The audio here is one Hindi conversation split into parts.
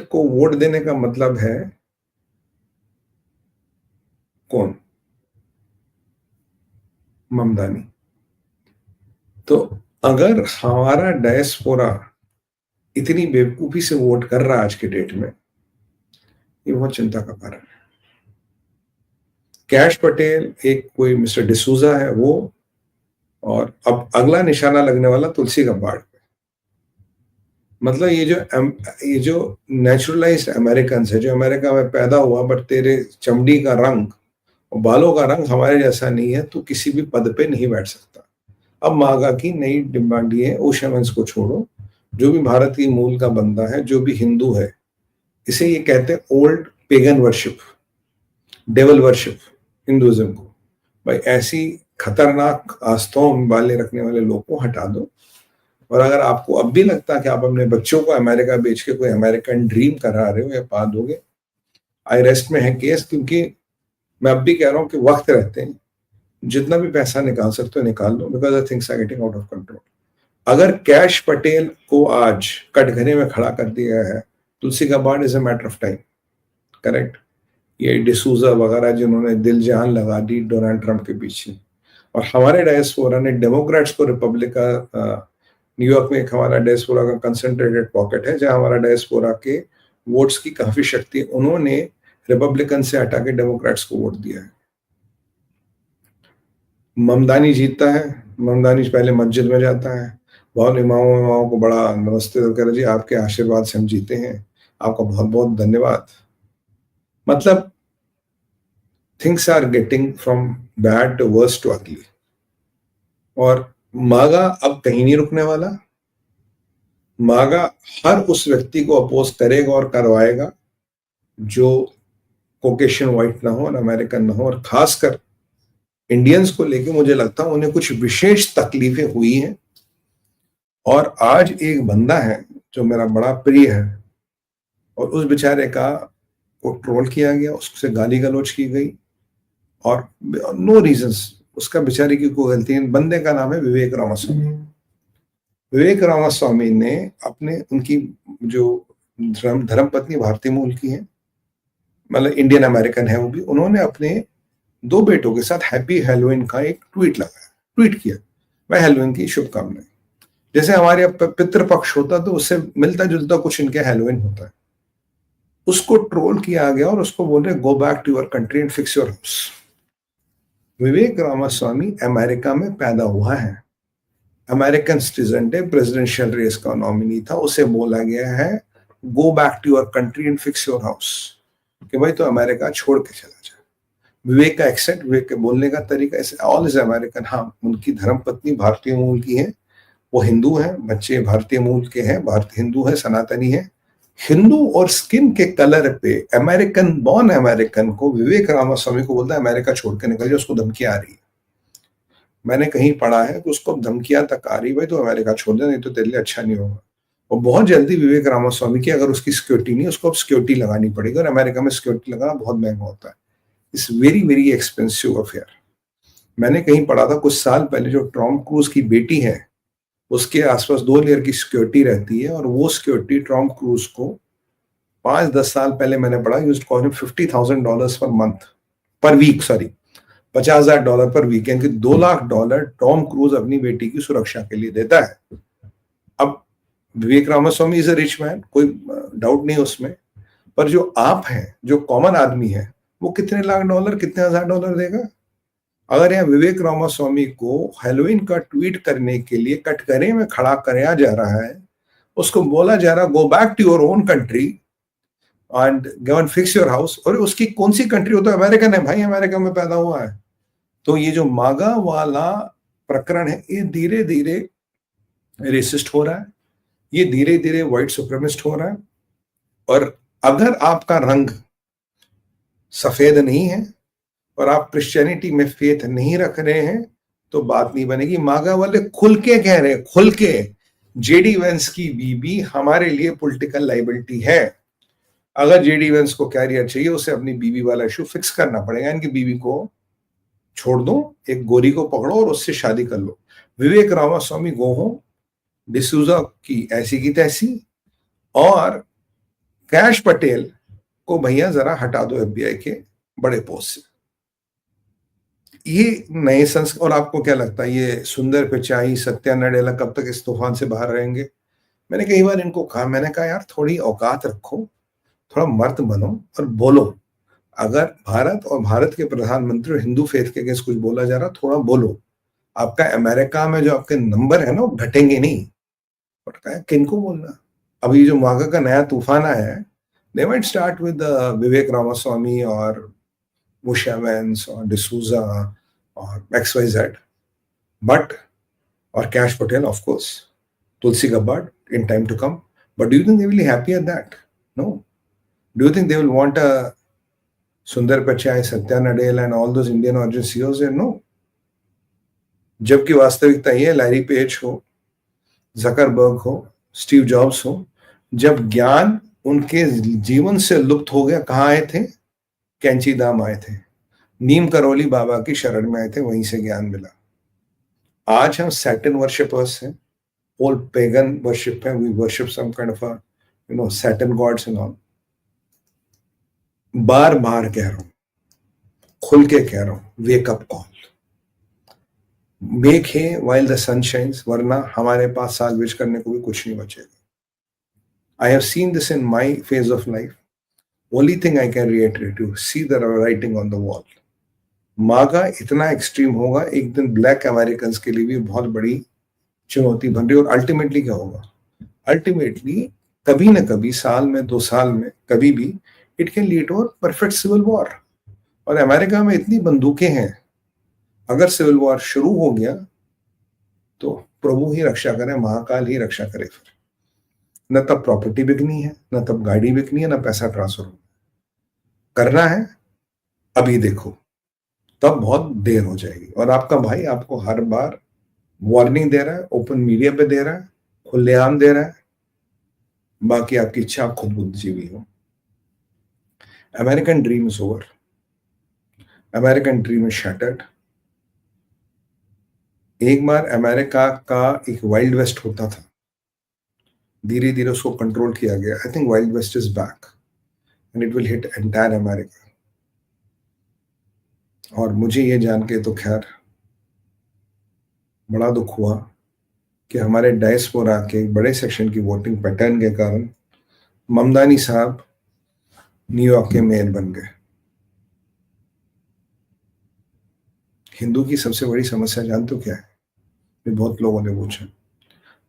को वोट देने का मतलब है कौन? ममदानी। तो अगर हमारा डायस्पोरा इतनी बेवकूफी से वोट कर रहा है आज के डेट में, ये बहुत चिंता का कारण है। कैश पटेल, एक कोई मिस्टर डिसूजा है वो, और अब अगला निशाना लगने वाला तुलसी गब्बार्ड पे। मतलब ये जो नेचुरलाइज्ड अमेरिकन है, जो अमेरिका में पैदा हुआ बट तेरे चमड़ी का रंग और बालों का रंग हमारे जैसा नहीं है, तो किसी भी पद पे नहीं बैठ सकता। अब मागा की नई डिमांड ये है, ओशन वंश को छोड़ो, जो भी भारतीय मूल का बंदा है, जो भी हिंदू है, इसे ये कहते हैं old pagan worship, devil worship Hinduism को। भाई ऐसी खतरनाक आस्थाओं वाले रखने वाले लोग को हटा दो। और अगर आपको अब भी लगता है कि आप अपने बच्चों को अमेरिका बेच के कोई अमेरिकन ड्रीम करा रहे हो या पा दोगे, आई रेस्ट में है केस। क्योंकि मैं अब भी कह रहा हूँ कि वक्त रहते हैं जितना भी पैसा निकाल सकते हो निकाल लो, because things are getting out of control. अगर कैश पटेल को आज कटघरे में खड़ा कर दिया है, Tulsi Gabbard is a matter of time. Correct. ये डिसूजा वगैरह जिन्होंने दिल जान लगा दी डोनाल्ड ट्रंप के पीछे, और हमारे डायस्पोरा ने डेमोक्रेट्स को रिपब्लिका, न्यूयॉर्क में एक हमारा डायस्पोरा का कंसंट्रेटेड पॉकेट है जहां हमारा डायस्पोरा के वोट्स की काफी शक्ति, उन्होंने रिपब्लिकन से हटा के डेमोक्रेट्स को वोट दिया है। ममदानी जीतता है, ममदानी पहले मस्जिद में जाता है, बहुत इमामों को बड़ा नमस्ते तो कह रहे जी आपके आशीर्वाद से हम जीते हैं, आपका बहुत बहुत धन्यवाद। मतलब things are getting from bad to worse to ugly. और मागा अब कहीं नहीं रुकने वाला। मागा हर उस व्यक्ति को अपोज करेगा और करवाएगा जो कोकेशियन व्हाइट ना हो और अमेरिकन ना हो। और खासकर इंडियंस को लेके मुझे लगता है उन्हें कुछ विशेष तकलीफें हुई हैं। और आज एक बंदा है जो मेरा बड़ा प्रिय है, और उस बेचारे का को ट्रोल किया गया, उससे गाली गलौज की गई, और नो रीजंस। उसका बेचारे की कोई गलती नहीं। बंदे का नाम है विवेक रामास्वामी। विवेक रामास्वामी ने अपने, उनकी जो धर्म पत्नी भारतीय मूल की है, मतलब इंडियन अमेरिकन है वो भी, उन्होंने अपने 2 बेटों के साथ हैप्पी हेलोविन का एक ट्वीट किया। वह हेलोविन की शुभकामनाएं। जैसे हमारे यहाँ पितृपक्ष होता तो उससे मिलता जुलता कुछ इनके हेलोविन होता है। उसको ट्रोल किया गया और उसको बोल रहे go back to your country and fix your house. Vivek Ramaswamy America में पैदा हुआ है, अमेरिकन सिटीजन है, प्रेसिडेंशियल रेस का नॉमिनी था। उसे बोला गया है go back to your country and fix your house, कि भाई तो अमेरिका छोड़ के चला जाए। विवेक का एक्सेंट, विवेक के बोलने का तरीका, ऐसे ऑल इज अमेरिकन। हाँ, उनकी धर्म पत्नी भारतीय मूल की है, वो हिंदू है, बच्चे भारतीय मूल के हैं, भारतीय हिंदू है, सनातनी है। हिंदू और स्किन के कलर पे अमेरिकन बॉर्न अमेरिकन को विवेक रामास्वामी को बोलता है अमेरिका छोड़ के निकल जाए, उसको धमकी आ रही है। मैंने कहीं पढ़ा है कि उसको धमकियां तक आ रही, भाई तो अमेरिका छोड़ दे, नहीं तो तेरे लिए अच्छा नहीं होगा। और बहुत जल्दी विवेक रामास्वामी की, अगर उसकी सिक्योरिटी नहीं, उसको अब सिक्योरिटी लगानी पड़ेगी, और अमेरिका में सिक्योरिटी लगाना बहुत महंगा होता है। It's very very expensive affair. मैंने कहीं पढ़ा था कुछ साल पहले, जो टॉम क्रूज की बेटी है उसके आसपास 2 लेयर की सिक्योरिटी रहती है, और वो सिक्योरिटी टॉम क्रूज को 5-10 साल पहले मैंने पढ़ा यूज्ड कॉस्ट $50,000 पर मंथ, पर वीक, सॉरी $50,000 पर वीक, यानी कि $2 लाख टॉम क्रूज अपनी बेटी की सुरक्षा के लिए देता है। अब Vivek Ramaswamy is a rich man, कोई डाउट नहीं उसमें, पर जो आप हैं, जो कॉमन आदमी है, वो कितने लाख डॉलर, कितने $1,000 देगा? अगर यहाँ विवेक रामास्वामी को हेलोविन का ट्वीट करने के लिए कटघरे में खड़ा कराया जा रहा है, उसको बोला जा रहा go back to your own country and go and fix your house, और उसकी कौन सी कंट्री? हो तो अमेरिकन है भाई, अमेरिका में पैदा हुआ है। तो ये जो मागा वाला प्रकरण है, ये धीरे धीरे रेसिस्ट हो रहा है, ये धीरे धीरे व्हाइट सुप्रीमिस्ट हो रहा है। और अगर आपका रंग सफेद नहीं है और आप क्रिश्चियनिटी में फेथ नहीं रख रहे हैं, तो बात नहीं बनेगी। मागा वाले खुल के कह रहे हैं, खुल के, जेडी वेंस की बीबी हमारे लिए पॉलिटिकल लाइबिलिटी है। अगर जेडी वेंस को कैरियर चाहिए, उसे अपनी बीबी वाला इशू फिक्स करना पड़ेगा। इनकी बीबी को छोड़ दो, एक गोरी को पकड़ो और उससे शादी कर लो। विवेक रामास्वामी गो हो, डिसूजा की ऐसी की तैसी, और कैश पटेल को भैया जरा हटा दो एफबीआई के बड़े पोस्ट से। ये नए और आपको क्या लगता है ये सुंदर पिचाई, सत्या नडेला कब तक इस तूफान से बाहर रहेंगे? मैंने कई बार इनको कहा, मैंने कहा यार थोड़ी औकात रखो, थोड़ा मर्द बनो और बोलो। अगर भारत और भारत के प्रधानमंत्री और हिंदू फेथ के अगेंस्ट कुछ बोला जा रहा, थोड़ा बोलो। आपका अमेरिका में जो आपके नंबर है ना, वो घटेंगे नहीं। और कहा किनको बोलना? अभी जो मागा का नया तूफान आया है, they might start with विवेक रामास्वामी और Musha Vance or D'Souza or XYZ, but or Cash Patel, of course, Tulsi Gabbard in time to come. But do you think they will be happy at that? No. Do you think they will want a Sundar Pichai, Satya Nadella, and all those Indian origin CEOs there? No. जबकि वास्तविकता ये लैरी पेज हो, जकरबर्ग हो, स्टीव जॉब्स हो, जब ज्ञान उनके जीवन से लुप्त हो गया, कहाँ आए थे? कैंची धाम आए थे, नीम करौली बाबा की शरण में आए थे, वहीं से ज्ञान मिला। आज हम सैटर्न वर्शिपर्स हैं, ओल्ड पेगन वर्शिप है, we worship some kind of a Saturn gods and all. बार बार कह रहा हूं, खुल के कह रहा हूं, wake up call, make hay while the sun shines, वरना हमारे पास सालवेज करने को भी कुछ नहीं बचेगा। I have seen this in my phase of life. Only thing I can reiterate you, see the writing on the wall. MAGA इतना एक्सट्रीम होगा, एक दिन ब्लैक अमेरिकन के लिए भी बहुत बड़ी चुनौती बन रही है। और अल्टीमेटली क्या होगा? अल्टीमेटली कभी ना कभी, साल में 2 साल में कभी भी, it can lead to perfect civil war. और अमेरिका में इतनी बंदूकें हैं, अगर सिविल वॉर शुरू हो गया तो प्रभु ही रक्षा करे, महाकाल ही रक्षा करे। फिर न तब प्रॉपर्टी बिकनी है, न तब गाड़ी बिकनी है, न पैसा ट्रांसफर करना है। अभी देखो, तब बहुत देर हो जाएगी। और आपका भाई आपको हर बार वार्निंग दे रहा है, ओपन मीडिया पे दे रहा है, खुलेआम दे रहा है। बाकी आपकी इच्छा, आप खुद बुद्धिजीवी हो। American dream is over, American dream is shattered. एक बार अमेरिका का एक वाइल्ड वेस्ट होता था, धीरे धीरे उसको कंट्रोल किया गया। I think wild west is back and it will hit entire America. और मुझे ये जान के तो खैर बड़ा दुख हुआ कि हमारे डायस्पोरा के बड़े सेक्शन की वोटिंग पैटर्न के कारण ममदानी साहब न्यूयॉर्क के मेयर बन गए। हिंदू की सबसे बड़ी समस्या जानते हो क्या है? ये बहुत लोगों ने पूछा।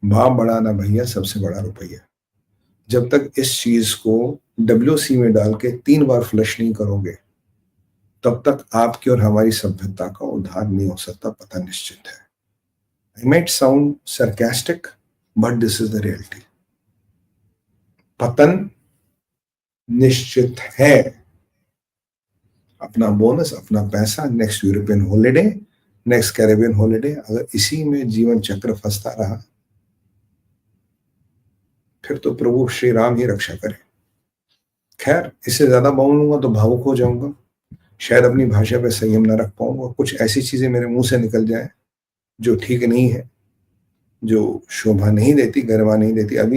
भाव बड़ा ना भैया, सबसे बड़ा रुपया। जब तक इस चीज को WC में डाल के 3 बार फ्लश नहीं करोगे, तब तक आपकी और हमारी सभ्यता का उद्धार नहीं हो सकता, पता निश्चित है। I might sound sarcastic, but this is the reality. पतन निश्चित है। अपना बोनस, अपना पैसा, next European holiday, next Caribbean holiday, अगर इसी में जीवन चक्र फंसता रहा, फिर तो प्रभु श्री राम ही रक्षा करे। खैर, इससे ज्यादा बोलूंगा तो भावुक हो जाऊंगा, शायद अपनी भाषा पे संयम न रख पाऊंगा, कुछ ऐसी चीजें मेरे मुंह से निकल जाए जो ठीक नहीं है, जो शोभा नहीं देती, गरिमा नहीं देती। अभी